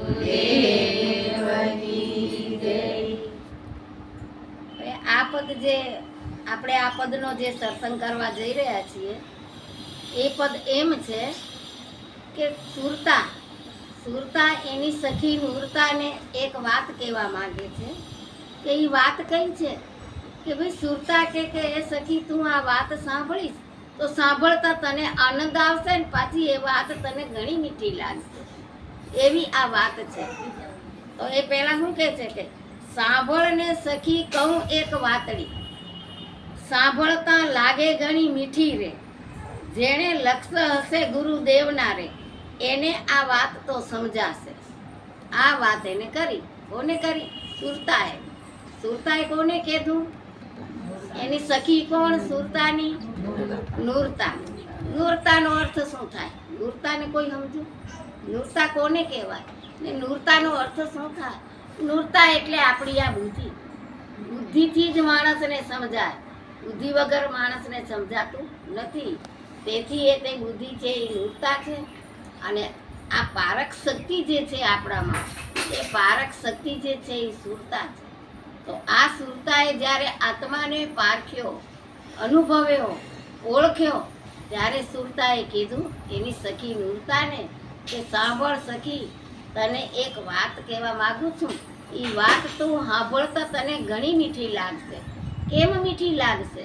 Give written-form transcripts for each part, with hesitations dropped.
આ પદ જે આપણે આ પદનો જે સત્સંગ કરવા જઈ રહ્યા છીએ એ પદ એમ છે કે સુરતા એની સખી નૂરતાને એક વાત કહેવા માંગે છે કે એ વાત કઈ છે કે ભાઈ સુરતા કે એ સખી તું આ વાત સાંભળીશ તો સાંભળતા તને આનંદ આવશે ને પાછી એ વાત તને ઘણી મીઠી લાગશે એવી આ વાત છે. તો એ પહેલા શું કહે છે કે સાંભળને સખી કહું એક વાતડી, સાંભળતા લાગે ઘણી મીઠી રે, જેણે લક્ષ્ય હશે ગુરુદેવના રે, એને આ વાત તો સમજાશે. આ વાત એને કરી. કોને કરી? સુરતાએ કોને કીધું? એની સખી કોણ? સુરતાની નૂરતા. નૂરતાનો અર્થ શું થાય? નૂરતાને કોઈ સમજુ? નૂરતા કોને કહેવાય ને નૂરતાનો અર્થ શું થાય? નૂરતા એટલે આપણી આ બુદ્ધિથી જ માણસને સમજાય. બુદ્ધિ વગર માણસને સમજાતું નથી. તેથી એ તે બુદ્ધિ છે એ નૂરતા છે. અને આ પારક શક્તિ જે છે આપણામાં, એ પારક શક્તિ જે છે એ સુરતા છે. તો આ સુરતાએ જ્યારે આત્માને પારખ્યો, અનુભવ્યો, ઓળખ્યો, ત્યારે સુરતાએ કીધું એની સખી નૂરતાને કે સાંભળ સખી, તને એક વાત કહેવા માંગુ છું. એ વાત તું સાંભળતા તને ઘણી મીઠી લાગશે. કેમ મીઠી લાગશે?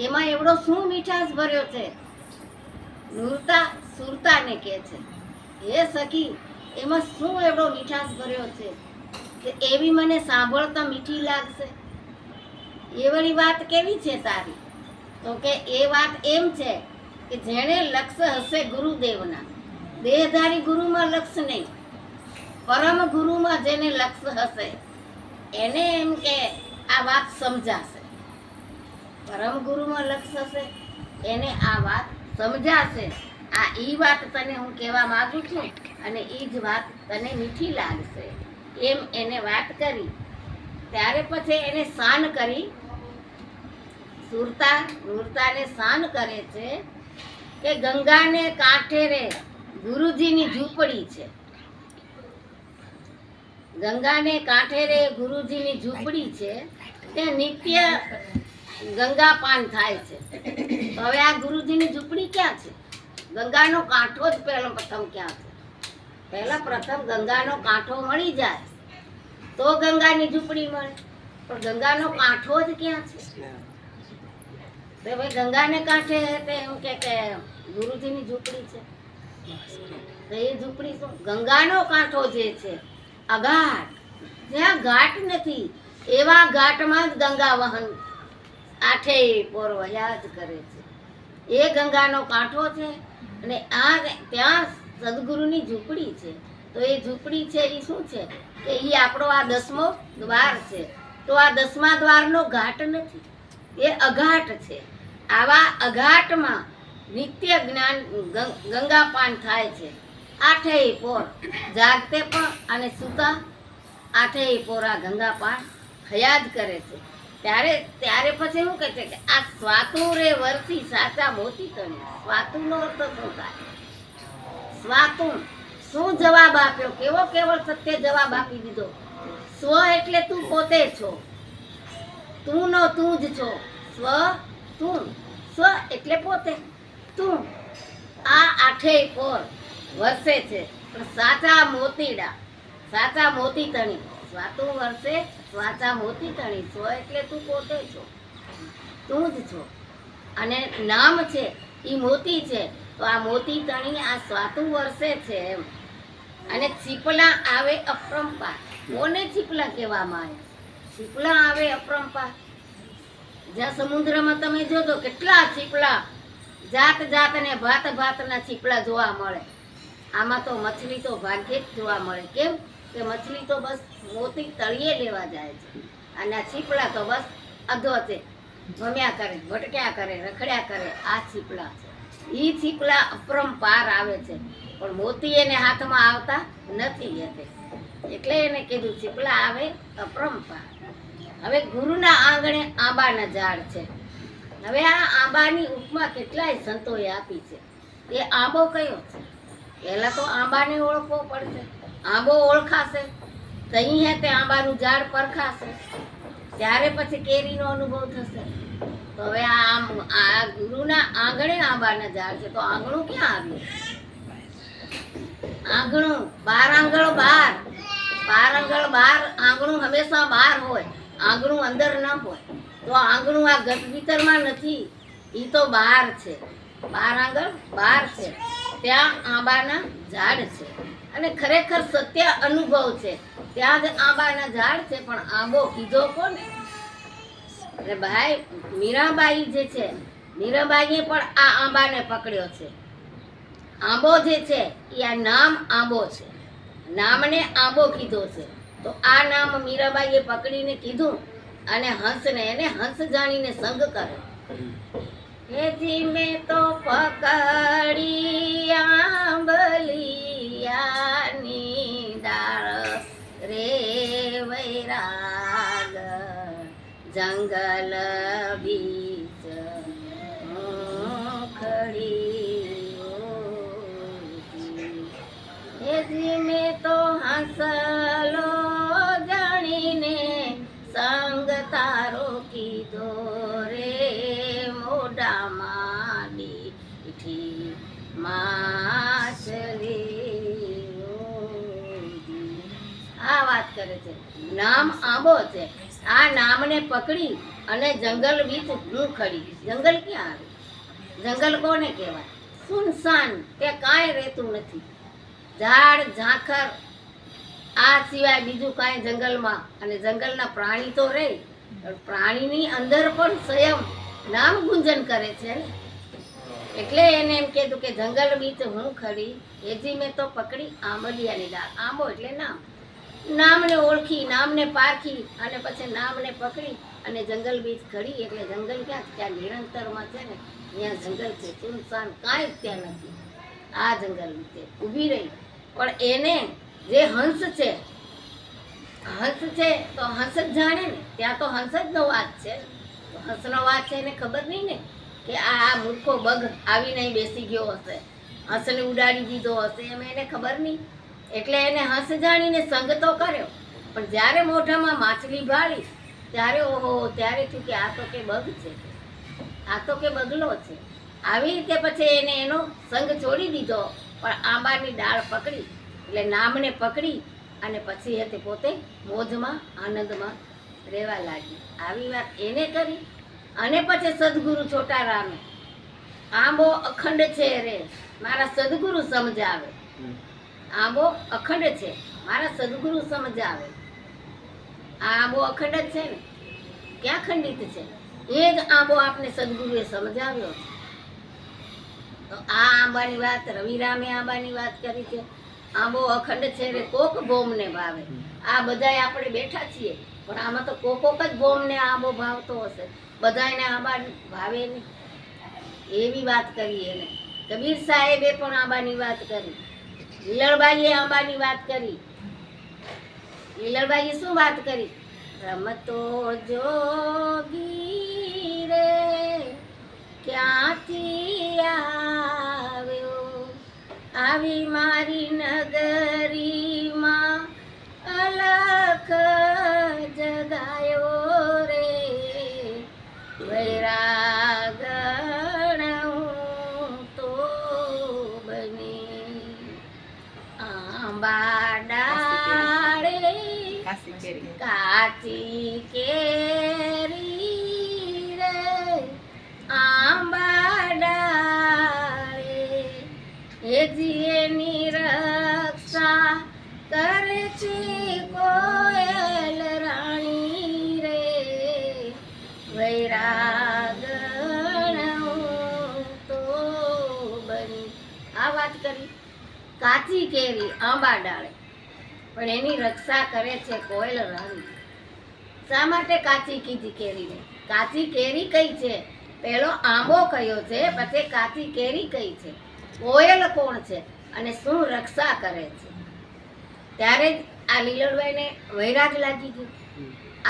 એમાં એવડો શું મીઠાશ ભર્યો છે? નૂરતા સુરતાને કહે છે, હે સખી, એમાં શું એવડો મીઠાશ ભર્યો છે કે એવી મને સાંભળતા મીઠી લાગશે? એવડી વાત કેવી છે તારી? તો કે એ વાત એમ છે કે જેણે લક્ષ્ય હશે ગુરુદેવના, દેહધારી ગુરુમાં લક્ષ્ય નહીં, પરમ ગુરુમાં જેને લક્ષ્ય હશે એને એમ કે આ વાત સમજાશે. પરમ ગુરુમાં લક્ષ્ય હશે એને આ વાત સમજાશે. આ ઈ વાત તને હું કહેવા માંગુ છું અને ઈ જ વાત તને મીઠી લાગશે. એમ એને વાત કરી. ત્યારે પછી એને શાન કરી. નૂરતાને શાન કરે છે કે ગંગાને કાંઠે રે ગુરુજીની ઝૂંપડી છે. ગંગાને કાંઠે રે ગુરુજીની ઝૂંપડી છે. ત્યાં નિત્ય ગંગા પાન થાય છે. હવે આ ગુરુજીની ઝૂંપડી ક્યાં છે? ગંગાનો કાંઠો જ પ્રથમ ક્યાં છે? પ્રથમ ગંગાનો કાંઠો મળી જાય તો ગંગાની ઝૂંપડી મળે. પણ ગંગાનો કાંઠો જ ક્યાં છે? તો ભાઈ ગંગાને કાંઠે એમ કે ગુરુજીની ઝૂંપડી છે. તો એ ઝૂંપડી શું? ગંગાનો કાંઠો જે છે અઘાટ, જ્યાં ઘાટ નથી એવા ઘાટમાં જ ગંગા વહન આઠે પોર વહ્યા જ કરે છે. એ ગંગાનો કાંઠો છે અને ત્યાં સદગુરુની ઝૂંપડી છે. તો એ ઝૂંપડી છે એ શું છે કે એ આપણો આ 10મો દ્વાર છે. તો આ 10મા દ્વારનો ઘાટ નથી, એ અઘાટ છે. આવા અઘાટમાં નિત્ય જ્ઞાન ગંગાપાન થાય છે. આઠેય પોર જાગતે પણ અને સૂતા આઠેય પોરા ગંગાપાન થયા જ કરે છે. ત્યારે પછી શું કહે છે કે આ સ્વાતુ રે વરસી સાચા મોતી તણી. સ્વાતુનો અર્થ શું થાય? સ્વાતુ શું જવાબ આપ્યો? કેવો સત્ય જવાબ આપી દીધો. સ્વ એટલે તું પોતે છો, તું નો તું જ છો. સ્વ તું, સ્વ એટલે પોતે, તું. આ આઠેય પોર વરસે છે પણ સાચા મોતીડા, સાચા મોતી તણી. સ્વાતુ વરસે સાચા મોતી તણી. સ્વ એટલે તું પોતે છો, તું જ છો. અને નામ છે એ મોતી છે. તો આ મોતી તણી આ સ્વાતુ વરસે છે એમ. અને ચીપલા આવે અપરંપાર. કોને ચીપલા કહેવામાં આવે? ચીપલા આવે અપરંપાર. જ્યાં સમુદ્રમાં તમે જોજો કેટલા ચીપલા, જાત ને ભાતના ચીપલા જોવા મળે. આમાં તો મછલી તો ભાગ્યે જ જોવા મળે. કેમ કે મછલી તો બસ મોતી તળિયે લેવા જાય છે અને આ ચીપલા તો બસ અધો છે, ભમ્યા કરે, ભટક્યા કરે, રખડ્યા કરે. આ ચીપલા છે. એ ચીપલા અપરંપાર આવે છે પણ મોતી એને હાથમાં આવતા નથી. એટલે એને કીધું ચીપલા આવે અપરંપાર. હવે ગુરુના આંગણે આંબાના ઝાડ છે. હવે આ આંબાની ઉપમા કેટલાય સંતોએ આપી છે. એ આંબો કયો છે? પહેલા તો આંબાને ઓળખવો પડશે. આંબો ઓળખાશે, તહીં હે તે આંબાનું ઝાડ પરખાશે, ત્યારે પછી કેરીનો અનુભવ થશે. તો હવે આ ગુરુના આંગણે આંબાના ઝાડ છે, તો આંગણું ક્યાં આવ્યું? આંગણું બાર, આંગણો બાર, બાર આંગણ બાર, આંગણું હંમેશા બહાર હોય, આંગણું અંદર ન હોય. તો આંગણું આ ગટ ભીતરમાં નથી, ઈ તો બહાર છે. બાર આંગણ બહાર છે, ત્યાં આંબાના ઝાડ છે. અને ખરેખર સત્ય અનુભવ છે, ત્યાં જ આંબાના ઝાડ છે. પણ આંબો કીધો કોને? એટલે ભાઈ મીરાબાઈ જે છે, મીરાબાઈએ પણ આ આંબાને પકડ્યો છે. આંબો જે છે એ આ નામ આંબો છે, નામને આંબો કીધો છે. તો આ નામ મીરાબાઈએ પકડીને કીધું, અને હંસને એને હંસ જાણીને સંગ કરે. હે જી મેં તો પકડી આંબલિયાની ડાળ રે વૈરાગ, જંગલ બીચ ખડી. મેં તો હંસલો જાણીને સંગ તારો કીધો રે, મોઢામાં દીઠી માછલી. આ વાત કરે છે, નામ આંબો છે. આ નામને પકડી અને જંગલ બીચ હું ખડી. જંગલ ક્યાં આવે? જંગલ કોને કહેવાય? સુનસાન, ત્યાં કાંઈ રહેતું નથી. ઝાડ ઝાંખર આ સિવાય બીજું કાંઈ જંગલમાં. અને જંગલના પ્રાણી તો રહે, પ્રાણીની અંદર પણ સ્વયં નામ ગુંજન કરે છે ને. એટલે એને એમ કીધું કે જંગલ બીચ હું ખડી, એજી મેં તો પકડી આંબલિયાની ડાળ. આંબો એટલે નામ, નામને ઓળખી, નામને પારખી, અને પછી નામને પકડી અને જંગલ બીચ ખડી. એટલે જંગલ ક્યાં? ત્યાં નિરંતરમાં છે ને, ત્યાં જંગલ છે. સુનસાન કાંઈ ત્યાં નથી. આ જંગલ નીચે ઊભી રહી. પણ એને જે હંસ છે, હંસ છે તો હંસ જ જાણે ને. ત્યાં તો હંસ જ નો વાત છે. તો હંસનો વાત છે એને ખબર નહીં ને કે આ મૂર્ખો બગ આવીને બેસી ગયો હશે, હંસને ઉડાડી દીધો હશે, એમ એને ખબર નહીં. એટલે એને હંસ જાણીને સંગ તો કર્યો. પણ જ્યારે મોઢામાં માછલી ભાળી ત્યારે ઓહો, ત્યારે થયું કે આ તો કે બગ છે, આ તો કે બગલો છે. આવી રીતે પછી એને એનો સંગ છોડી દીધો. પણ આંબાની ડાળ પકડી, એટલે નામને પકડી, અને પછી તે પોતે મોજમાં આનંદમાં રહેવા લાગી. આવી વાત એને કરી. અને પછી સદગુરુ છોટારામે આંબો અખંડ છે રે મારા સદગુરુ સમજાવે. આંબો અખંડ છે, મારા સદગુરુ સમજાવે. આ આંબો અખંડ જ છે ને, ક્યાં ખંડિત છે? એ જ આંબો આપને સદગુરુએ સમજાવ્યો છે. તો આ આંબાની વાત રવિરામે આંબાની વાત કરી છે. આંબો અખંડ છે રે કોક ભોમને ભાવે. આ બધાય આપણે બેઠા છીએ, પણ આમાં તો કોક જ ભોમને આંબો ભાવતો હશે, બધાને આંબા ભાવે નહીં. એવી વાત કરી એને. કબીર સાહેબે પણ આંબાની વાત કરી, લીલણબાઈએ આંબાની વાત કરી. લીલણબાઈએ શું વાત કરી? રમતો જોગી રે ક્યાંથી આવ્યો, આવી મારી નગરીમાં અલખ જગાયો રે, વૈરાગણ હું તો બની આંબા ડાળે કાચી કેરી રે, આંબા ડાળે હેજી એની રક્ષા કરે છે કોયલ રાણી રે, વૈરાગણ હું તો બની. આ વાત કરી કાચી કેરી આંબા ડાળે, પણ એની રક્ષા કરે છે કોયલ રાણી. શા માટે કાચી કીધી કેરીને? કાચી કેરી કઈ છે? પહેલો આંબો કયો છે, પછી કાચી કેરી કઈ છે, કોયલ કોણ છે, અને શું રક્ષા કરે છે? ત્યારે જ આ લીલણબાઈને વૈરાગ લાગી ગયું.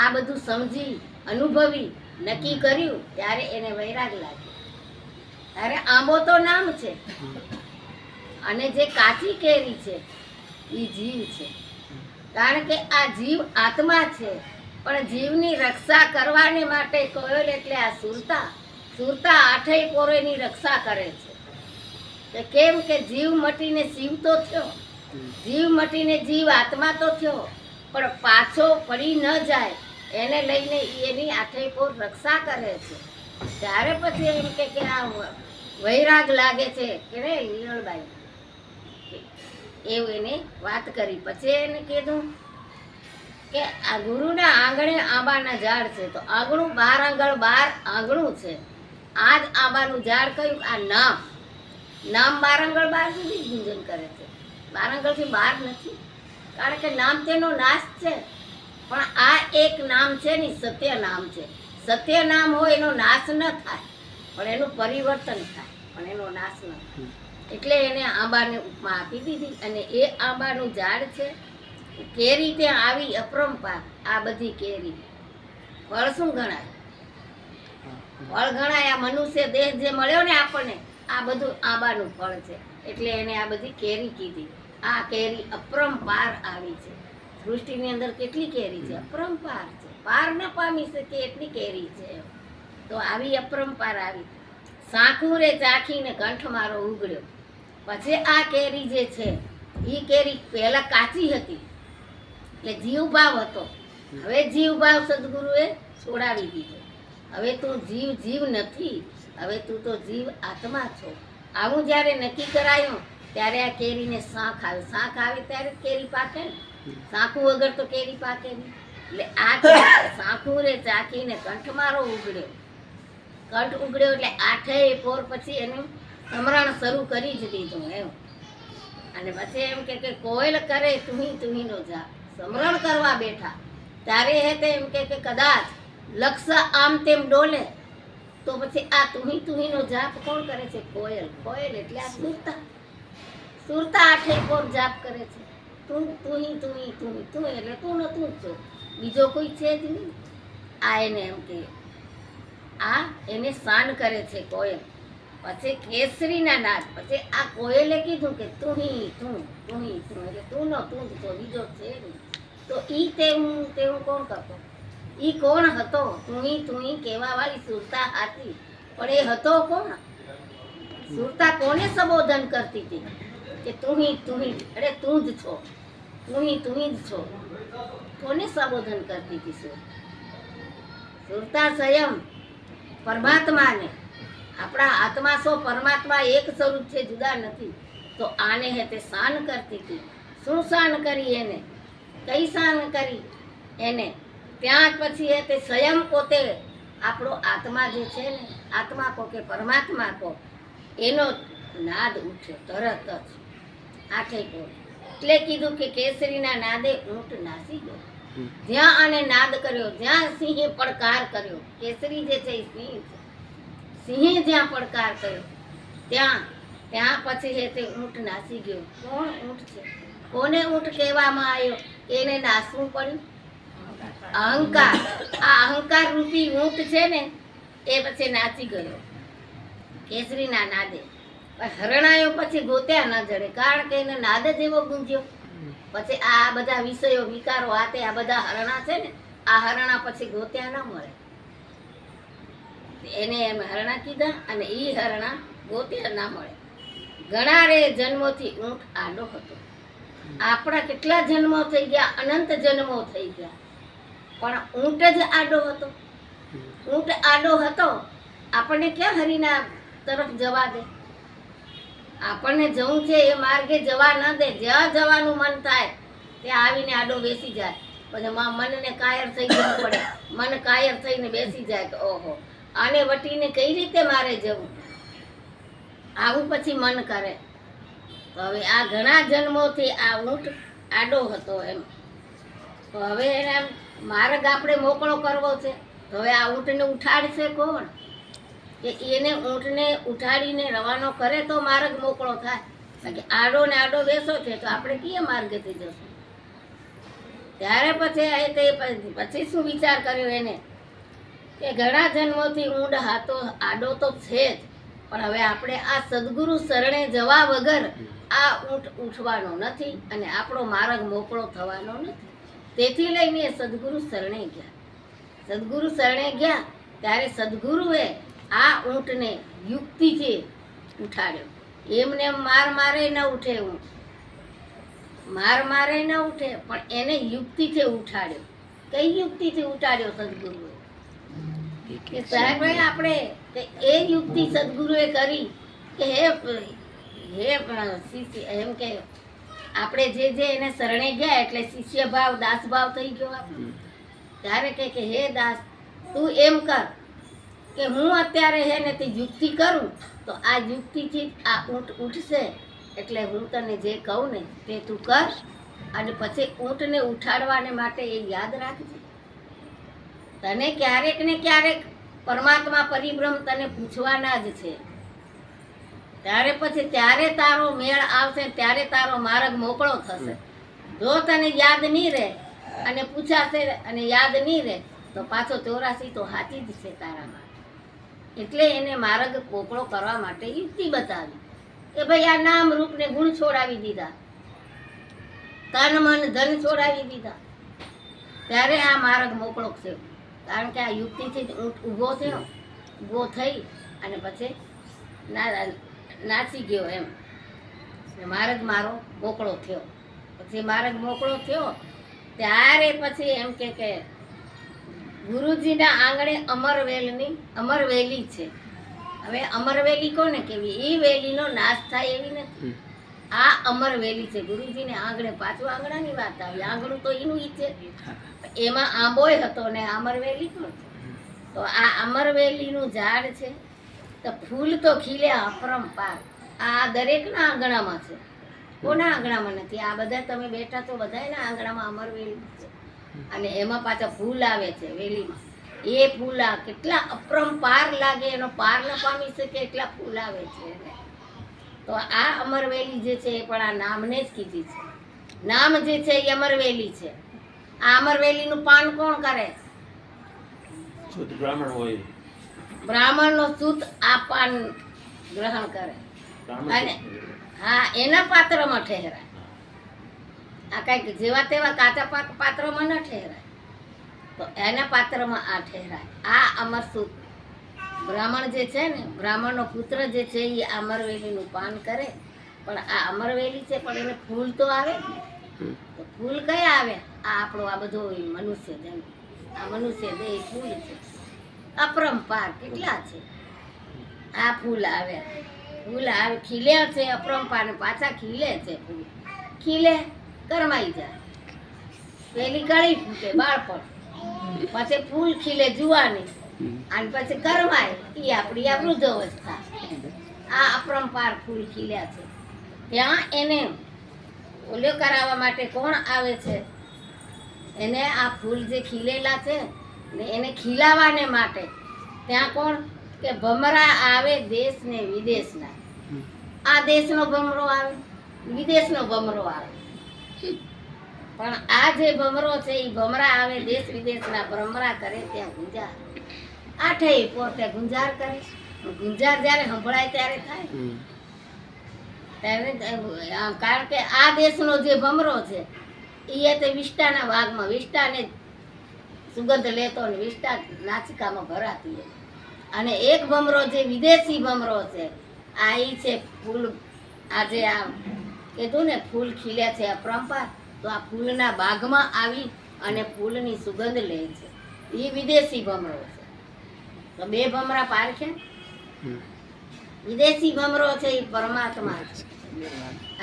આ બધું સમજી અનુભવી નક્કી કર્યું ત્યારે એને વૈરાગ લાગ્યો. ત્યારે આંબો તો નામ છે, અને જે કાચી કેરી છે એ જીવ છે. કારણ કે આ જીવ આત્મા છે, પણ જીવની રક્ષા કરવાને માટે કોયલ એટલે આ સુરતા. સુરતા આઠેય પોરેની રક્ષા કરે છે. કે કેમ કે જીવ મટીને શિવ તો થયો, જીવ મટીને જીવ આત્મા તો થયો, પણ પાછો પડી ન જાય એને લઈને એની આઠેય પોર રક્ષા કરે છે. ત્યારે પછી એમ કે આ વૈરાગ લાગે છે કે રે હિરણબાઈ, એવું એને વાત કરી. પછી એને કીધું કે આ ગુરુના આંગણે આંબાના ઝાડ છે, તો આંગણું 12 આંગળ 12 આંગણું છે. આ જ આંબાનું ઝાડ કયું? આ નામ. નામ 12 આંગળ 12 સુધી ગુંજન કરે છે, 12 આંગળથી બહાર નથી. કારણ કે નામ તેનો નાશ છે, પણ આ એક નામ છે ને સત્ય નામ છે. સત્ય નામ હોય એનો નાશ ન થાય, પણ એનું પરિવર્તન થાય, પણ એનો નાશ ન થાય. એટલે એને આંબાને ઉપમા આપી દીધી. અને એ આંબાનું ઝાડ છે. કેરી ત્યાં આવી અપરંપાર. આ બધી કેરી ફળ શું ગણાય? ફળ ગણાય. આ મનુષ્ય દેહ જે મળ્યો ને આપણને, આ બધું આંબાનું ફળ છે. એટલે એને આ બધી કેરી કીધી. આ કેરી અપરંપાર આવી છે. સૃષ્ટિની અંદર કેટલી કેરી છે? અપરંપાર છે. પાર ન પામી શકે એટલી કેરી છે. તો આવી અપરંપાર આવી. સાકુરે ચાખીને કંઠ મારો ઉગડ્યો. પછી આ કેરી જે છે એ કેરી પહેલા કાચી હતી, એટલે જીવભાવ હતો. હવે જીવભાવ સદગુરુએ છોડાવી દીધો. હવે તું જીવ નથી, હવે તું તો જીવ આત્મા છો. આવું જ્યારે નક્કી કરાયું ત્યારે આ કેરીને શાંખ આવે. શાંખ આવે ત્યારે કેરી પાકે ને, શાંખું વગર તો કેરી પાકે નહીં. એટલે આ શાંખુરે ચાખીને કંઠ મારો ઉગડ્યો. કંઠ ઉગડ્યો એટલે આઠેય પોર પછી એનું સમરણ શરૂ કરી જ દીધું એમ. અને પછી એમ કે કોયલ કરે તુહી તુહીનો જાપ. સમરણ કરવા બેઠા ત્યારે હે તે એમ કે કદાચ લક્ષ આમ તેમ ડોલે તો પછી આ તુહી તુહીનો જાપ કોણ કરે છે? કોયલ. કોયલ એટલે આ સુરતા. સુરતા આઠેય પોર જાપ કરે છે. તું તુહી તુહી તુહી તું એટલે તું ન તું છો, બીજો કોઈ છે જ નહીં. આ એને એમ કે આ એને શાન કરે છે કોયલ. પછી કેસરીના નાદ. પછી આ કોયલે કીધું કે તુહી તું તુહી તું એટલે તું ન તું જ છો, બીજો છે નહીં. તો ઈ તેવું કોણ કરતો? ઈ કોણ હતો? તુહી તુહી કહેવા વાળી સુરતા હતી, પણ એ હતો કોણ? સુરતા કોને સંબોધન કરતી હતી કે તુહી તુહી અરે તું જ છો, તુહી તુહી જ છો? કોને સંબોધન કરતી હતી? સુરતા સ્વયં પરમાત્માને. આપણા આત્મા સો પરમાત્મા એક સ્વરૂપ છે, જુદા નથી. તો આને હે તે શાન કરતી હતી. શું શાન કરી એને? કઈ શાન કરી એને? ત્યાં પછી હે તે સ્વયં પોતે આપણો આત્મા જે છે ને, આત્મા કો કે પરમાત્મા કો, એનો નાદ ઉઠ્યો તરત જ આઠેય પોર. એટલે કીધું કે કેસરીના નાદે ઊંટ નાસી ગયો. જ્યાં આને નાદ કર્યો, જ્યાં સિંહે પડકાર કર્યો, કેસરી જે છે એ સિંહ છે, સિંહે જ્યાં પડકાર કર્યો ત્યાં પછી હે તે ઊંટ નાસી ગયો. કોણ ઊંટ છે? કોને ઊંટ કહેવામાં આવ્યો? એને નાસવું પડ્યું. અહંકાર. આ અહંકાર રૂપી ઊંટ છે ને એ પછી નાસી ગયો કેસરીના નાદે. હરણાયો પછી ગોત્યા ન જડે, કારણ કે એને નાદ જ એવો ગુંજ્યો. પછી આ બધા વિષયો વિકારો હાથે આ બધા હરણા છે ને, આ હરણા પછી ગોત્યા ન મળે. એને એમ હરણા કીધા અને ઈ હરણા ગોત્યા ના મળે. ઘણા રે જન્મોથી ઊંટ આડો હતો. આપણા કેટલા જન્મો થઈ ગયા, અનંત જન્મો થઈ ગયા, પણ ઊંટ જ આડો હતો. ઊંટ આડો હતો, આપણને ક્યાં હરિના તરફ જવા દે? આપણને જવું છે એ માર્ગે જવા ન દે. જ્યાં જવાનું મન થાય ત્યાં આવીને આડો બેસી જાય. પછી મનને કાયર થઈ જવું પડે. મન કાયર થઈને બેસી જાય કે ઓહો, આને વટીને કઈ રીતે મારે જવું, આવું પછી મન કરે. તો હવે આ ઘણા જન્મોથી આ ઊંટ આડો હતો એમ. તો હવે એને માર્ગ આપણે મોકળો કરવો છે. તો હવે આ ઊંટને ઉઠાડશે કોણ? કે એને ઊંટને ઉઠાડીને રવાનો કરે તો માર્ગ મોકળો થાય. બાકી આડો ને આડો બેસો છે તો આપણે કયા માર્ગેથી જશું? ત્યારે પછી શું વિચાર કર્યો એને કે ઘણા જન્મોથી ઊંટ આડો તો છે જ, પણ હવે આપણે આ સદગુરુ શરણે જવા વગર આ ઊંટ ઉઠવાનો નથી અને આપણો માર્ગ મોકળો થવાનો નથી. તેથી લઈને એ સદગુરુ શરણે ગયા. સદગુરુ શરણે ગયા ત્યારે સદગુરુએ આ ઊંટને યુક્તિથી ઉઠાડ્યો. એમને મારે ન ઉઠે ઊંટ, મારે ન ઉઠે, પણ એને યુક્તિથી ઉઠાડ્યો. કઈ યુક્તિથી ઉઠાડ્યો સદગુરુએ? કે સાહેબભાઈ આપણે એ યુક્તિ સદગુરુએ કરી કે હે શિષ્ય, એમ કે આપણે જે એને શરણે ગયા એટલે શિષ્ય ભાવ દાસ ભાવ થઈ ગયો આપણે. ત્યારે કે હે દાસ, તું એમ કર કે હું અત્યારે હે ને તે યુક્તિ કરું તો આ યુક્તિથી આ ઊંટ ઉઠશે, એટલે હું તને જે કહું ને તે તું કર, અને પછી ઊંટને ઉઠાડવાને માટે એ યાદ રાખજે. તને ક્યારેક ને ક્યારેક પરમાત્મા પરિબ્રહ્મ તને પૂછવાના જ છે. ત્યારે તારો મેળ આવશે, ત્યારે તારો માર્ગ મોકળો થશે. જો તને યાદ નહીં રહે અને પૂછાશે અને યાદ નહીં રહે તો પાછો 84 તો સાચી જ છે તારામાં. એટલે એને માર્ગ મોકળો કરવા માટે યુક્તિ બતાવી કે ભાઈ આ નામ રૂપ ને ગુણ છોડાવી દીધા, તન મન ધન છોડાવી દીધા, ત્યારે આ માર્ગ મોકળો થયો. કારણ કે આ યુક્તિથી જ ઊંટ ઊભો થયો, ઊભો થઈ અને પછી નાસી ગયો. એમ માર્ગ મારો મોકળો થયો. પછી માર્ગ મોકળો થયો ત્યારે પછી એમ કે ગુરુજીના આંગણે અમરવેલી છે. હવે અમરવેલી કોને કેવી? એ વેલીનો નાશ થાય એવી નથી. આ અમરવેલી છે ગુરુજીને આંગણે. પાછું આંગણાની વાત આવી, આંગણું તો એનું ઈ છે. એમાં આંબોય હતો ને અમરવેલી પણ. તો આ અમરવેલીનું ઝાડ છે તો ફૂલ તો ખીલ્યા અપરંપાર. આ દરેકના આંગણામાં છે, કોના આંગણામાં નથી? આ બધા તમે બેઠા તો બધાના આંગણામાં અમરવેલી છે. અને એમાં પાછા ફૂલ આવે છે વેલીમાં. એ ફૂલ કેટલા અપરંપાર લાગે, એનો પાર ન પામી શકે એટલા ફૂલ આવે છે. તો આ અમરવેલી જે છે એ પણ આ નામને જ કીધી છે. નામ જે છે એ અમરવેલી છે. આ અમરવેલીનું પાન કોણ કરે? શુદ્ધ બ્રાહ્મણ હોય, બ્રાહ્મણનો શુદ્ધ આ પાન ગ્રહણ કરે અને હા એના પાત્રમાં ઠહેરાય. આ કઈક જેવા તેવા કાચા પાત્રમાં ન ઠહેરાય, તો એના પાત્રમાં આ ઠહેરાય. આ અમર શુદ્ધ બ્રાહ્મણ જે છે ને, બ્રાહ્મણનો પુત્ર જે છે એ અમરવેલીનું પાન કરે. પણ આ અમરવેલી છે પણ એને ફૂલ તો આવે. તો ફૂલ કયા આવે? આ આપણો આ બધો મનુષ્ય જન્મ, આ મનુષ્ય દેહ ફૂલ છે. અપરંપાર કેટલા છે આ ફૂલ આવે. ફૂલ આવે ખીલે છે અપરંપાર, ને પાછા ખીલે છે. ફૂલ ખીલે કરમાઈ જાય, પેલી કળી ફૂટે બાળપણ, પછી ફૂલ ખીલે જુવાની, અને પછી કરમાય એ આપણી આ વૃદ્ધ અવસ્થા. આ અપરંપાર ફૂલ ખીલ્યા છે. ત્યાં એને ઓલ્યો કરાવવા માટે કોણ આવે છે? એને આ ફૂલ જે ખીલેલા છે ને એને ખીલાવાને માટે ત્યાં કોણ કે ભમરા આવે દેશ ને વિદેશના. આ દેશનો ભમરો આવે, વિદેશનો ભમરો આવે. પણ આ જે ભમરો છે એ ભમરા આવે દેશ વિદેશના. ભમરા કરે ત્યાં ગુંજાર, આઠે પોતે ગુંજાર કરે. ગુંજાર જ્યારે સંભળાય ત્યારે થાય. કારણ કે આ દેશનો જે ભમરો છે એ તે વિષ્ટાના ભાગમાં વિષ્ટાને સુગંધ લેતો ને વિષ્ટા નાસિકામાં ભરાતી. અને એક ભમરો જે વિદેશી ભમરો છે આ ઈ છે ફૂલ. આજે આ કીધું ને ફૂલ ખીલ્યા છે અપરંપાર, તો આ ફૂલના બાગમાં આવી અને ફૂલની સુગંધ લે છે. એ વિદેશી ભમરો છે. તો બે ભમરા પારખ્યા. વિદેશી ભમરો છે એ પરમાત્મા છે,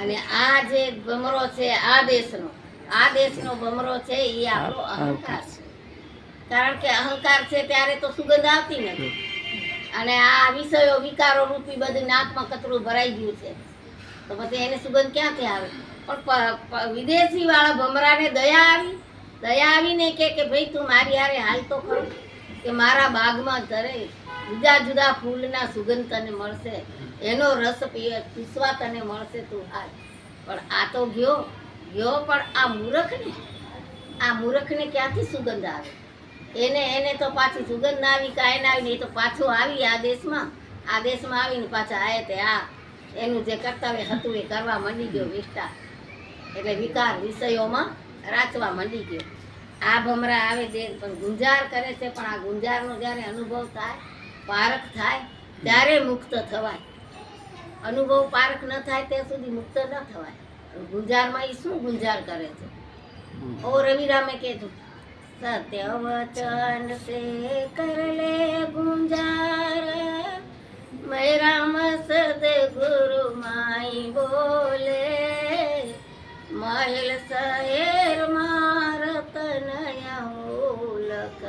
અને આ જે ભમરો છે આ દેશનો ભમરો છે એ આપણો અહંકાર છે. કારણ કે અહંકાર છે ત્યારે તો સુગંધ આવતી નથી, અને આ વિષયો વિકારો રૂપી બધી નાકમાં કચરું ભરાઈ ગયું છે, તો પછી એને સુગંધ ક્યાંથી આવે? પણ વિદેશી વાળા ભમરાને દયા આવીને કે ભાઈ તું મારી હારે હાલ તો ખરો, કે મારા બાગમાં તરે જુદા જુદા ફૂલના સુગંધ તને મળશે, એનો રસ પીસવા તને મળશે, તું હાલ. પણ આ તો ગયો પણ આ મૂર્ખને ક્યાંથી સુગંધ આવે? એને તો પાછી સુગંધ ના આવી, કાંઈ ના આવી. નહીં તો પાછો આવી આ દેશમાં આ દેશમાં આવીને પાછા આયે તે આ એનું જે કર્તવ્ય હતું એ કરવા માંડી ગયો વિષ્ટા, એટલે વિકાર વિષયોમાં રાચવા માંડી ગયો. આ ભમરા આવે દે પણ ગુંજાર કરે છે, પણ આ ગુંજારનો જ્યારે અનુભવ થાય, પારખ થાય ત્યારે મુક્ત થવાય. અનુભવ પારખ ન થાય ત્યાં સુધી મુક્ત ન થવાય. ગુંજારમાં એ શું ગુંજાર કરે છે? ઓ રવિરામે કીધું, સત્ય વચન સે કર લે ગુંજાર, મેં રામ સદગુરુ માઈ બોલે, મહેલ શહેર મારતનયા મૂલક,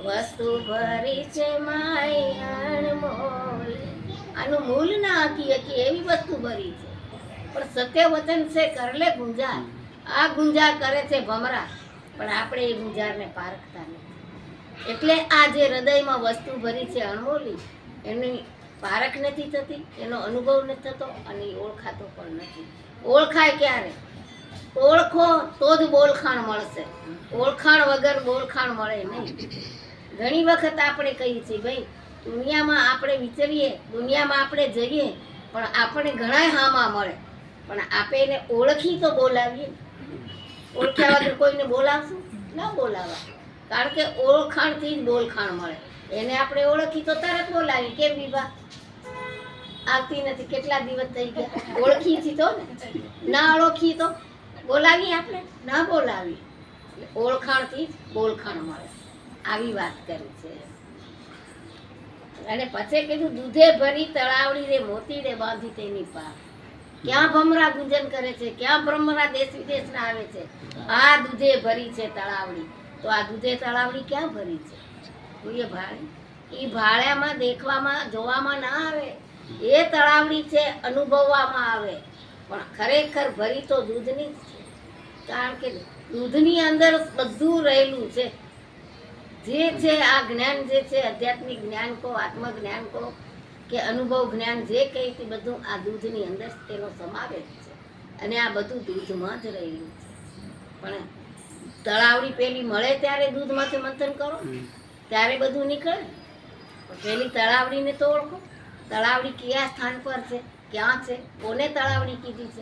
વસ્તુ ભરી છે માઈ અણમોલ. આનું મૂલ ના હકી હકી એવી વસ્તુ ભરી છે, પણ સત્ય વચન છે કરલે ગુંજાર. આ ગુંજાર કરે છે ભમરા, પણ આપણે એ ગુંજારને પારખતા નથી. એટલે આ જે હૃદયમાં વસ્તુ ભરી છે અણમોલી, એની પારખ નથી થતી, એનો અનુભવ નથી થતો, અને એ ઓળખાતો પણ નથી. ઓળખાય ક્યારે? ઓળખો તો જ બોલખાણ મળશે. ઓળખાણ વગર બોલખાણ મળે નહીં. ઘણી વખત આપણે કહીએ છીએ ભાઈ દુનિયામાં આપણે વિચરીએ, દુનિયામાં આપણે જઈએ, પણ આપણે ઘણા હામાં મળે, પણ આપણે એને ઓળખી તો બોલાવીએ. ઓળખ્યા વગર કોઈને બોલાવશું? ના બોલાવા. કારણ કે ઓળખાણથી જ બોલખાણ મળે. એને આપણે ઓળખી તો તરત બોલાવી. કેમ વિભા આવતી નથી? કેટલા દિવસ થઈ ગયા? ઓળખી છી તો ને, ના ઓળખી તો બોલાવી આપણે? ના બોલાવી. ઓળખાણથી જ બોલખાણ મળે. આવી વાત કરી છે. અને પછી કીધું, દૂધે ભરી તળાવડી રે મોતી રે બાંધી તેની પાર. ક્યાં ભમરા ગુંજન કરે છે, ક્યાં ભમરા દેશ વિદેશના આવે છે. આ દૂધે ભરી છે તળાવડી. તો આ દૂધે તળાવડી ક્યાં ભરી છે? જોઈએ ભાડે. એ ભાડ્યામાં દેખવામાં જોવામાં ના આવે. એ તળાવડી છે અનુભવવામાં આવે, પણ ખરેખર ભરી તો દૂધની જ છે. કારણ કે દૂધની અંદર બધું રહેલું છે. જે છે આ જ્ઞાન જે છે, આધ્યાત્મિક જ્ઞાન કો, આત્મજ્ઞાન કો કે અનુભવ જ્ઞાન જે કહી તે બધું આ દૂધની અંદર તેનો સમાવેશ છે. અને આ બધું દૂધમાં જ રહેલું છે. પણ તળાવડી પેલી મળે ત્યારે દૂધમાંથી મંથન કરો ત્યારે બધું નીકળે. પેલી તળાવડીને તો ઓળખો. તળાવડી કયા સ્થાન પર છે, ક્યાં છે, કોને તળાવડી કીધી છે,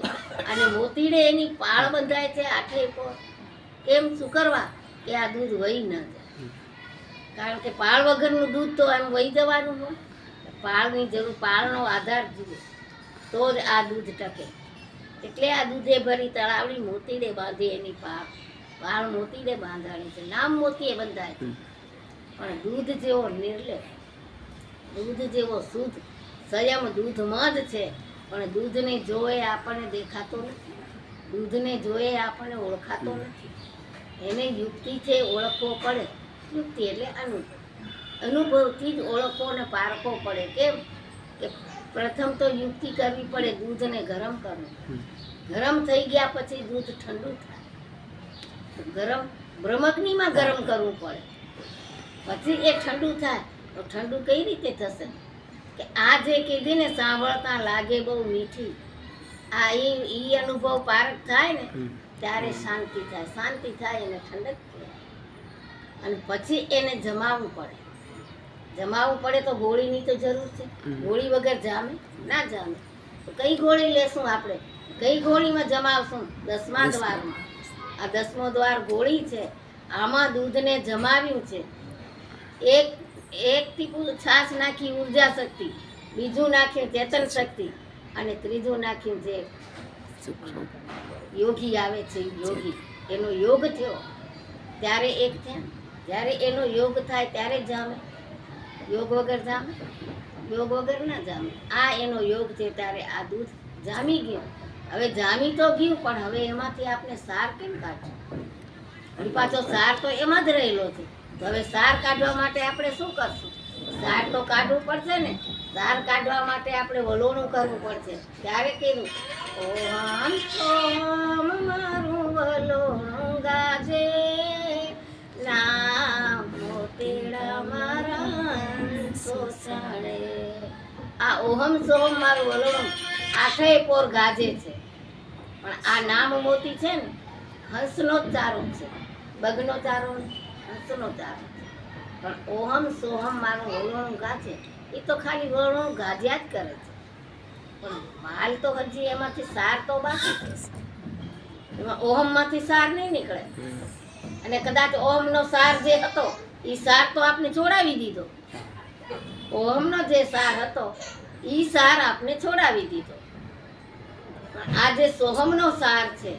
અને મોતીડે એની પાળ બંધાય છે આટલે પર. કેમ? શું કરવા? કે આ દૂધ વહી ન જાય. કારણ કે પાળ વગરનું દૂધ તો એમ વહી જવાનું હોય. પાળની જરૂર, પાળનો આધાર જુએ તો જ આ દૂધ ટકે. એટલે આ દૂધે ભરી તળાવડી મોતીડે બાંધી એની પાળ. પાળ મોતીડે બાંધાણી છે. નામ મોતીએ બંધાય છે, પણ દૂધ જેવો નિર્લેપ, દૂધ જેવો શુદ્ધ સંયમ દૂધમાં જ છે. પણ દૂધને જોએ આપણને દેખાતો નથી, દૂધને જોએ આપણને ઓળખાતો નથી. એને યુક્તિથી ઓળખવો પડે. યુક્તિ એટલે અનુભવ. અનુભવથી જ ઓળખવો અને પારખવો પડે. કેમ? કે પ્રથમ તો યુક્તિ કરવી પડે. દૂધને ગરમ કરવું. ગરમ થઈ ગયા પછી દૂધ ઠંડુ થાય. ગરમ બ્રહ્મગ્નિમાં ગરમ કરવું પડે, પછી એ ઠંડુ થાય. તો ઠંડુ કઈ રીતે થશે? કે આ જે કીધી ને, સાંભળતા લાગે બહુ મીઠી, આ ઈ અનુભવ પારખ થાય ને ત્યારે શાંતિ થાય. શાંતિ થાય એને ઠંડક થાય. અને પછી એને જમાવવું પડે. જમાવવું પડે તો ગોળીની તો જરૂર છે. ગોળી વગર જામે ના જામે. તો કઈ ગોળી લેશું આપણે? કઈ ગોળીમાં જમાવશું? 10મા દ્વારમાં. આ 10મો દ્વાર ગોળી છે. આમાં દૂધને જમાવ્યું છે. એક ટીપું છાશ નાખી ઉર્જા શક્તિ, બીજું નાખ્યું ચેતન શક્તિ, અને ત્રીજું નાખ્યું જે યોગી આવે છે યોગી. એનો યોગ થયો ત્યારે એક થયા. જ્યારે એનો યોગ થાય ત્યારે જામે. યોગ વગર જામે? યોગ વગર ના જામે. આ એનો યોગ છે ત્યારે આ દૂધ જામી ગયું. હવે જામી તો ગયું, પણ હવે એમાંથી આપણે સાર કેમ કાઢશું? અને પાછો સાર તો એમાં જ રહેલો છે. તો હવે સાર કાઢવા માટે આપણે શું કરશું? સાર તો કાઢવું પડશે ને. સાર કાઢવા માટે આપણે વલોણું કરવું પડશે. ત્યારે કીધું, ઓમ સોમ મારું વલોણું ગાજે, નામ મોતીડા મારા સોસણે. આ ઓહમ સોહમ મારું વલોણું આઠે પોર ગાજે છે. પણ આ નામ મોતી છે ને, હંસનો જ ચારો છે. બગનો ચારો, હંસનો ચારો છે. પણ ઓહમ સોહમ મારું વલોણું ગાજે, એ તો ખાલી વર્ણો ગાજ્યા જ કરે છે, પણ માલ તો હજી એમાંથી સાર તો બાકી છે. એમાં ઓહમમાંથી સાર નહીં નીકળે, અને કદાચ ઓહમનો સાર જે હતો એ સાર તો આપણે છોડાવી દીધો. ઓહમનો જે સાર હતો એ સાર આપણે છોડાવી દીધો. પણ આ જે સોહમનો સાર છે,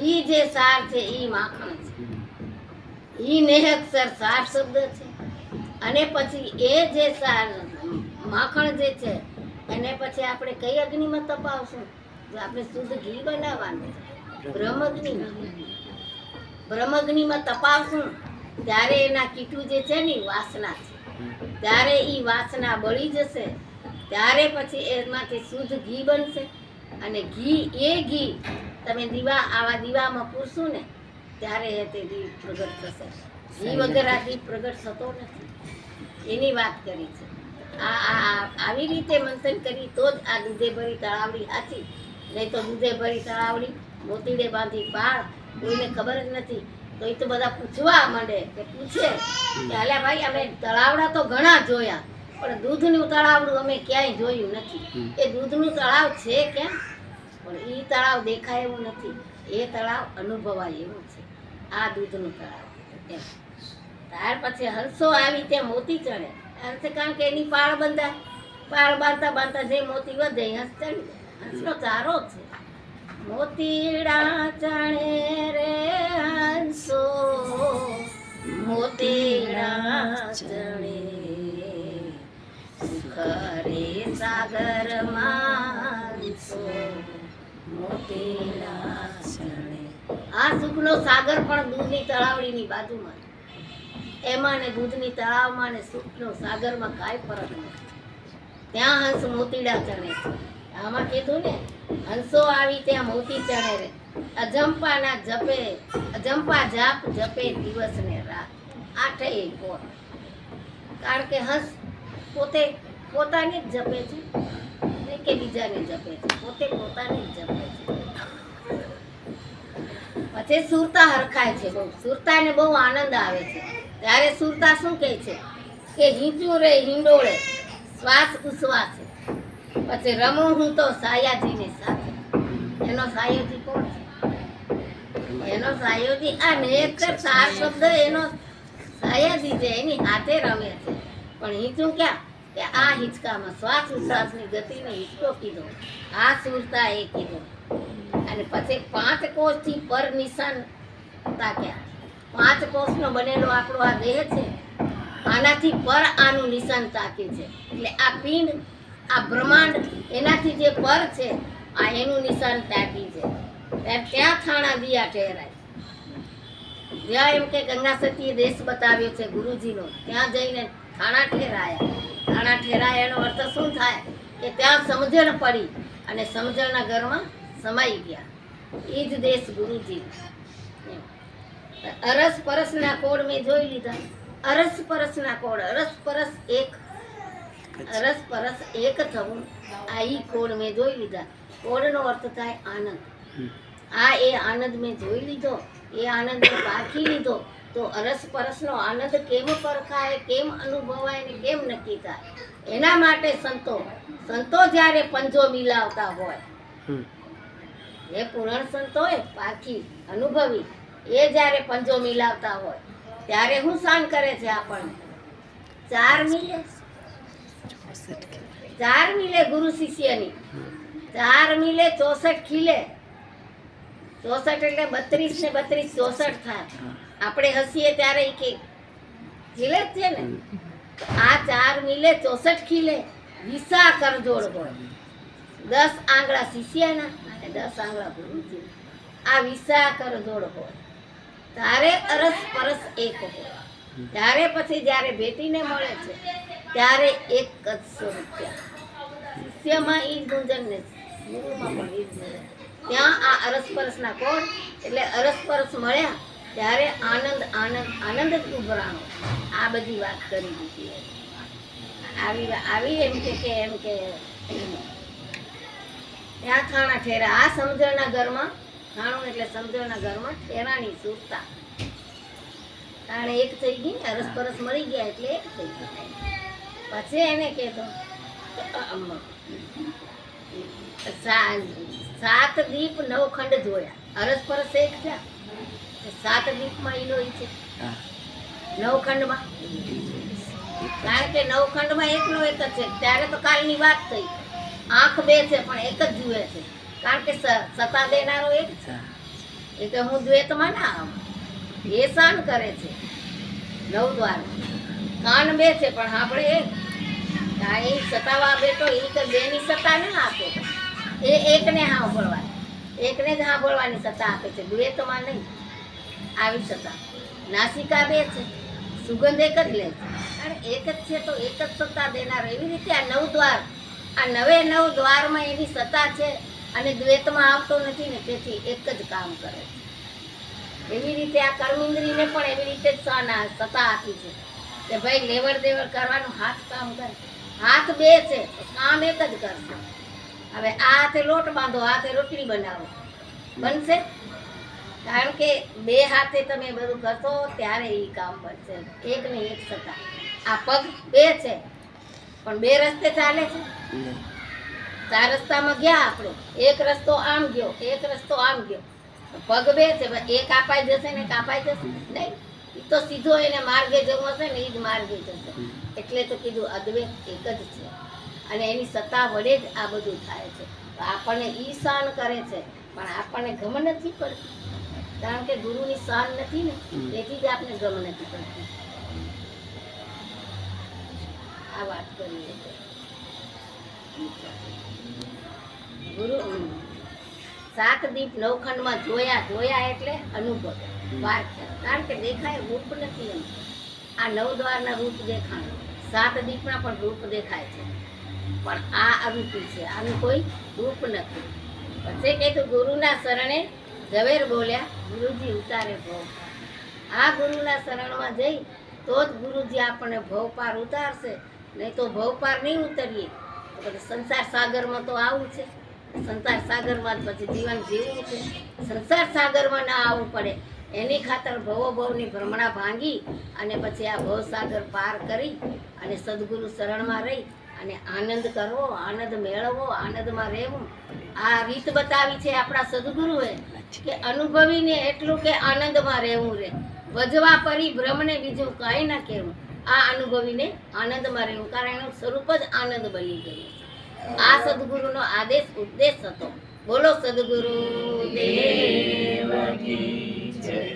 એ જે સાર છે એ માખણ છે. ઈ નેહક્ષર સાર શબ્દ છે. અને પછી એ જે સાર માખણ જે છે એને પછી આપણે કઈ અગ્નિમાં તપાવશું? જો આપણે શુદ્ધ ઘી બનાવવાનું છે, બ્રહ્મગ્નિમાં તપાવશું ત્યારે એના કીટું જે છે ને વાસના છે, ત્યારે ઈ વાસના બળી જશે, ત્યારે પછી એમાંથી શુદ્ધ ઘી બનશે. અને ઘી તમે આવા દીવામાં પૂરશું ને ત્યારે તે દીપ પ્રગટ થશે. ઘી વગર આ દીપ પ્રગટ થતો નથી, એની વાત કરી છે. આવી રીતે મંથન કરી તો જ આ દૂધે ભરી તળાવડી સાચી, નહીં તો દૂધે ભરી તળાવડી મોતીડે બાંધી પાળ, કોઈને ખબર જ નથી. તો એ તો બધા પૂછવા માંડે કે પૂછે કે અલ્યા ભાઈ અમે તળાવડા તો ઘણા જોયા, પણ દૂધનું તળાવડું અમે ક્યાંય જોયું નથી. એ દૂધનું તળાવ છે કેમ? પણ એ તળાવ દેખાય એવું નથી, એ તળાવ અનુભવાય એવું છે, આ દૂધનું તળાવ એમ. ત્યાર પછી હંસો આવી ત્યાં મોતી ચડે, કારણ કે એની પાળ બંધાય, પાળ બાંધતા બાંધતા જે મોતી વધે હંસ ચડી જાય. હંસનો ચારો છે. મોતીડા ચણે રે હંસો, મોતીડા ચણે સુખરે સાગર માનસો, મોતીડા ચણે. આ સુખનો સાગર પણ દૂધની તળાવડીની બાજુમાં, એમાં ને દૂધની તળાવમાં ને સુખનો સાગરમાં કાંઈ ફરક નથી. ત્યાં હંસ મોતીડા ચણે છે. આમાં કીધું ને હંસો આવી ત્યાં મોતી ચણે રે, અજંપાના જપે, અજંપા જાપ જપે દિવસ ને રાત, આઠેય પોર. કારણ કે હંસ પોતે પોતાને જ જપે છે, નહીં કે બીજાને જપે છે, પોતે પોતાને જ જપે છે. પછી સુરતા હરખાય છે બહુ, સુરતાને બહુ આનંદ આવે છે. ત્યારે સુરતા શું કહે છે કે હિંચું રે હિંડોળે શ્વાસ ઉશ્વાસે, પછી રમું હું તો સાયાજીની સાથે. એનો સાયોજી કોણ છે? એનો સાયોજી આ નેત્ર સાર શબ્દ એનો સાયાજી છે, એની હાથે રમે છે. પણ હિંચું ક્યાં? કે આ હિંચકામાં શ્વાસ ઉશ્વાસની ગતિને હિંચકો કીધો, આ સુરતા એ કીધો. અને પછી 5 કોષથી પર નિશાન તાક્યા. 5 કોષનો બનેલો આપણો આ દેહ છે, આનાથી પર આનું નિશાન તાક્યું છે. એટલે આ પિંડ, આ બ્રહ્માંડ એનાથી જે પર છે આ એનું નિશાન તાકી છે. ત્યાં થાણા દિયા ઠેરાય. જ્યાં એમ કે ગંગા સતીએ દેશ બતાવ્યો છે ગુરુજીનો, ત્યાં જઈને થાણા ઠેરાયા. થાણા ઠેરાયા એનો અર્થ શું થાય? કે ત્યાં સમજણ પડી અને સમજણના ઘરમાં સમાઈ ગયા. એ જ દેશ ગુરુજી. અરસ પરસના કોડ મેં જોઈ લીધા. અરસ પરસના કોડ, અરસ પરસ એક, અરસ પરસ એક થવું, આ ઈ કોડ મેં જોઈ લીધા. કોડનો અર્થ થાય આનંદ. આ એ આનંદ મેં જોઈ લીધો, એ આનંદ મેં પારખી લીધો. તો અરસ પરસનો આનંદ કેમ પરખાય, કેમ અનુભવાય ને કેમ નક્કી થાય? એના માટે સંતો જ્યારે પંજો મિલાવતા હોય, એ પૂરણ સંતો હોય પારખી અનુભવી, એ જ્યારે પંજો મિલાવતા હોય ત્યારે શું શાન કરે છે આપણને? 4 મિલે ગુરુ શિષ્યની, 4 મિલે 64 ખીલે. 64 એટલે 32 ને 32 64 થાય. આપણે હસીએ ત્યારે એ કે ખીલે જ છે ને. આ 4 મિલે 64 ખીલે. વિસા કરજોડ હોય, 10 આંગળા શિષ્યના અને 10 આંગળા ગુરુજી. આ વિસા કરજોડ હોય ત્યારે અરસ પરસ એક હોય. ત્યારે પછી જ્યારે ભેટીને મળે છે ત્યારે એક જ સ્વરૂપ. શિષ્યમાં ઈ જ ગુંજન ને ગુરુમાં પણ ઈ જ ગુંજન. ત્યાં આ અરસ પરસના કોડ એટલે અરસ પરસ મળ્યા ત્યારે આનંદ આનંદ આનંદ જ ઉભરાણો. આ બધી વાત કરી દીધી. આવી એમ કે ત્યાં થાણા ઠેરા. આ સમજણના ઘરમાં થાણું એટલે સમજણના ઘરમાં ઠેરાની સુરતા. કારણ એક થઈ ગઈ ને, અરસ પરસ મળી ગયા એટલે એક થઈ ગઈ. પછી એને કહેતો કે સાત દીપ નવ ખંડ જોયા, અરસ પરસ એક થયા. સાત દીપમાં ઈ લોહી છે, હા. નવ ખંડમાં. કારણ કે નવ ખંડમાં એકનો એક જ છે. ત્યારે તો કાલની વાત થઈ. આંખ બે છે પણ એક જ જુએ છે, કારણ કે સત્તા દેનારો એક છે. એ કે હું દ્વૈતમાં ના આવું. એ સહન કરે છે નવ દ્વાર. કાન બે છે પણ આપણે એક. આ એ સતાવા બેઠો એ કે બેની સત્તા ના આપે. એ એકને સાંભળવાની, એકને જ સાંભળવાની સત્તા આપે છે, દ્વૈતમાં નહીં. આવી સત્તા. નાસિકા બે છે, સુગંધ એક જ લે છે, કારણ એક જ છે તો એક જ સત્તા દેનાર. એવી રીતે આ નવ દ્વાર, આ નવે નવ દ્વારમાં એની સત્તા છે અને દ્વૈતમાં આવતો નથી ને, તેથી એક જ કામ કરે છે. એવી રીતે આ કર્મેન્દ્રિયને પણ એવી રીતે જ સત્તા આપી છે કે ભાઈ લેવડ દેવડ કરવાનું હાથ કામ કરે. હાથ બે છે કામ એક જ કરશે. હવે આ હાથે લોટ બાંધો, આ હાથે રોટલી બનાવો, બનશે? કારણ કે બે હાથે તમે બધું કરશો ત્યારે એ કામ બનશે. એક ને એક સત્તા. આ પગ બે છે પણ બે રસ્તે ચાલે છે. ચાર રસ્તામાં ગયા આપણે, એક રસ્તો આમ ગયો, એક રસ્તો આમ ગયો. પગ બે છે, એક કાપાઈ જશે ને કાપાઈ જશે નહીં. એ તો સીધો એને માર્ગે જવું હશે ને એ જ માર્ગે જશે. એટલે તો કીધું અદ્વૈત એક જ છે અને એની સત્તા વડે જ આ બધું થાય છે. તો આપણને ઈ સહન કરે છે પણ આપણને ગમ નથી પડતી, કારણ કે ગુરુની સહન નથી ને, તેથી જ આપણે ગમ નથી પડતી. આ વાત કરીએ ગુરુ સાત દીપ નવખંડમાં જોયા. જોયા એટલે અનુભવ, વાત છે. કારણ કે દેખાય રૂપ નથી એમ. આ નવ દ્વારના રૂપ દેખાય, સાત દીપના પણ રૂપ દેખાય છે, પણ આ અરૂપી છે, આનું કોઈ રૂપ નથી. પછી કીધું ગુરુના શરણે ઝવેર બોલ્યા, ગુરુજી ઉતારે ભવ. આ ગુરુના શરણમાં જઈ તો જ ગુરુજી આપણને ભવપાર ઉતારશે, નહીં તો ભવપાર નહીં ઉતરીએ તો પછી સંસાર સાગરમાં તો આવું છે. સંસાર સાગરમાં જ પછી જીવન જીવવું છે. સંસાર સાગરમાં ના આવવું પડે એની ખાતર ભવો ભવની ભ્રમણા ભાંગી અને પછી આ ભવસાગર પાર કરી અને સદગુરુ શરણમાં રહી અને આનંદ કરવો, આનંદ મેળવવો, આનંદમાં રહેવું. આ રીત બતાવી છે આપણા સદગુરુએ કે અનુભવીને એટલું કે આનંદમાં રહેવું રહે. વજવા પરી ભ્રમને બીજું કાંઈ ના કહેવું. આ અનુભવીને આનંદમાં રહેવું, કારણ એનું સ્વરૂપ જ આનંદ બની ગયું. આ સદગુરુનો આદેશ ઉપદેશ હતો. બોલો સદગુરુ દેવ કી જય.